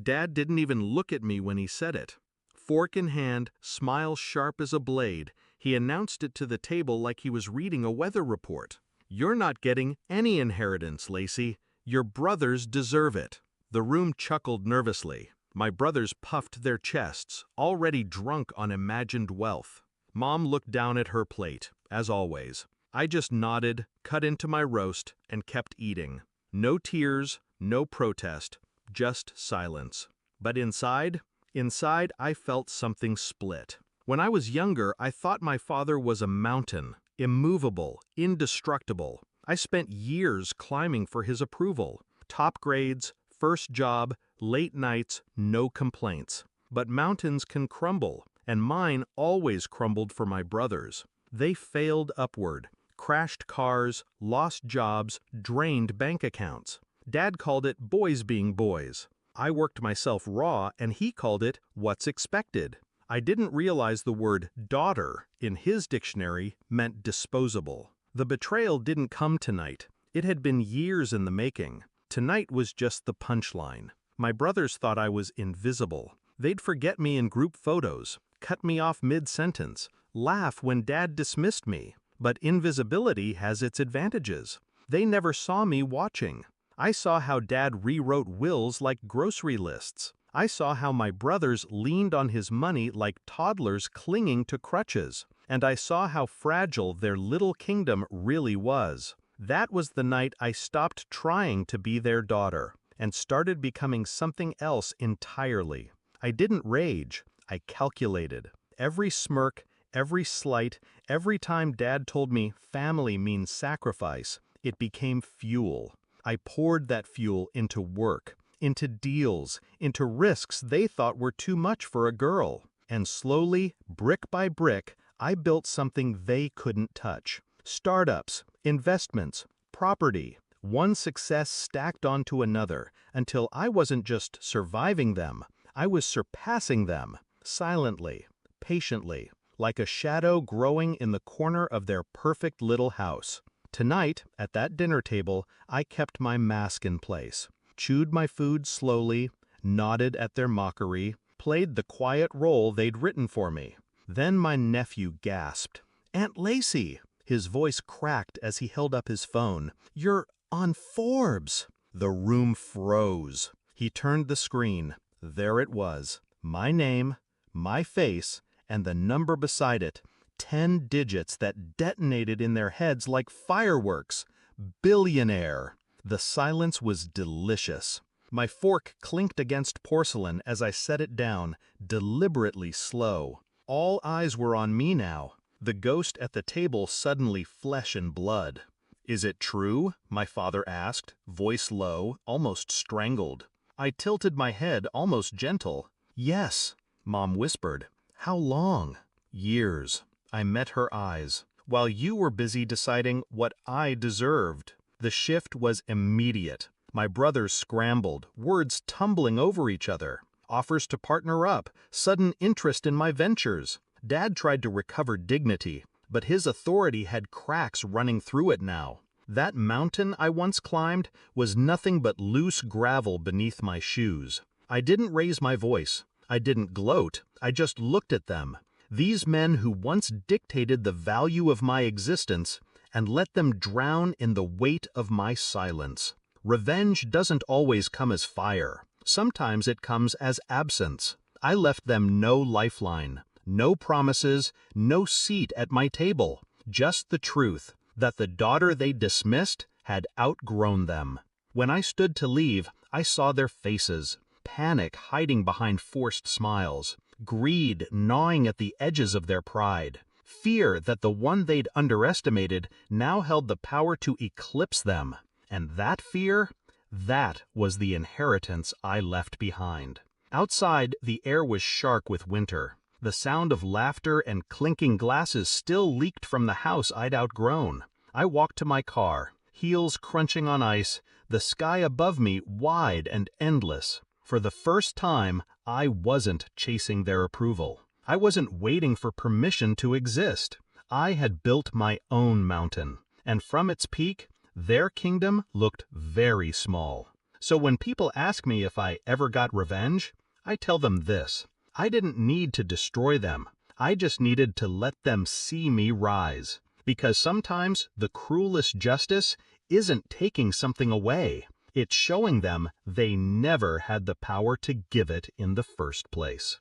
Dad didn't even look at me when he said it. Fork in hand, smile sharp as a blade, he announced it to the table like he was reading a weather report. "You're not getting any inheritance, Lacey. Your brothers deserve it." The room chuckled nervously. My brothers puffed their chests, already drunk on imagined wealth. Mom looked down at her plate, as always. I just nodded, cut into my roast, and kept eating. No tears, no protest, just silence. But inside I felt something split. When I was younger, I thought my father was a mountain, immovable, indestructible. I spent years climbing for his approval. Top grades, first job, late nights, no complaints. But mountains can crumble, and mine always crumbled for my brothers. They failed upward, crashed cars, lost jobs, drained bank accounts. Dad called it boys being boys. I worked myself raw, and he called it what's expected. I didn't realize the word daughter in his dictionary meant disposable. The betrayal didn't come tonight. It had been years in the making. Tonight was just the punchline. My brothers thought I was invisible. They'd forget me in group photos, cut me off mid-sentence, laugh when Dad dismissed me. But invisibility has its advantages. They never saw me watching. I saw how Dad rewrote wills like grocery lists. I saw how my brothers leaned on his money like toddlers clinging to crutches. And I saw how fragile their little kingdom really was. That was the night I stopped trying to be their daughter and started becoming something else entirely. I didn't rage. I calculated. Every smirk, every slight, every time Dad told me family means sacrifice, it became fuel. I poured that fuel into work, into deals, into risks they thought were too much for a girl. And slowly, brick by brick, I built something they couldn't touch. Startups, investments, property, one success stacked onto another, until I wasn't just surviving them, I was surpassing them, silently, patiently, like a shadow growing in the corner of their perfect little house. Tonight, at that dinner table, I kept my mask in place, chewed my food slowly, nodded at their mockery, played the quiet role they'd written for me. Then my nephew gasped. "Aunt Lacey!" His voice cracked as he held up his phone. "You're on Forbes!" The room froze. He turned the screen. There it was. My name, my face, and the number beside it. 10 digits that detonated in their heads like fireworks. Billionaire. The silence was delicious. My fork clinked against porcelain as I set it down, deliberately slow. All eyes were on me now. The ghost at the table suddenly flesh and blood. "Is it true?" my father asked, voice low, almost strangled. I tilted my head, almost gentle. "Yes," Mom whispered. "How long?" "Years." I met her eyes. "While you were busy deciding what I deserved." The shift was immediate. My brothers scrambled, words tumbling over each other. Offers to partner up, sudden interest in my ventures. Dad tried to recover dignity, but his authority had cracks running through it now. That mountain I once climbed was nothing but loose gravel beneath my shoes. I didn't raise my voice. I didn't gloat. I just looked at them. These men who once dictated the value of my existence, and let them drown in the weight of my silence. Revenge doesn't always come as fire. Sometimes it comes as absence. I left them no lifeline, no promises, no seat at my table. Just the truth, that the daughter they dismissed had outgrown them. When I stood to leave, I saw their faces, panic hiding behind forced smiles, greed gnawing at the edges of their pride, fear that the one they'd underestimated now held the power to eclipse them. And that fear, that was the inheritance I left behind. Outside, the air was sharp with winter. The sound of laughter and clinking glasses still leaked from the house I'd outgrown. I walked to my car, heels crunching on ice, the sky above me wide and endless. For the first time, I wasn't chasing their approval. I wasn't waiting for permission to exist. I had built my own mountain, and from its peak, their kingdom looked very small. So when people ask me if I ever got revenge, I tell them this: I didn't need to destroy them. I just needed to let them see me rise. Because sometimes the cruelest justice isn't taking something away. It's showing them they never had the power to give it in the first place.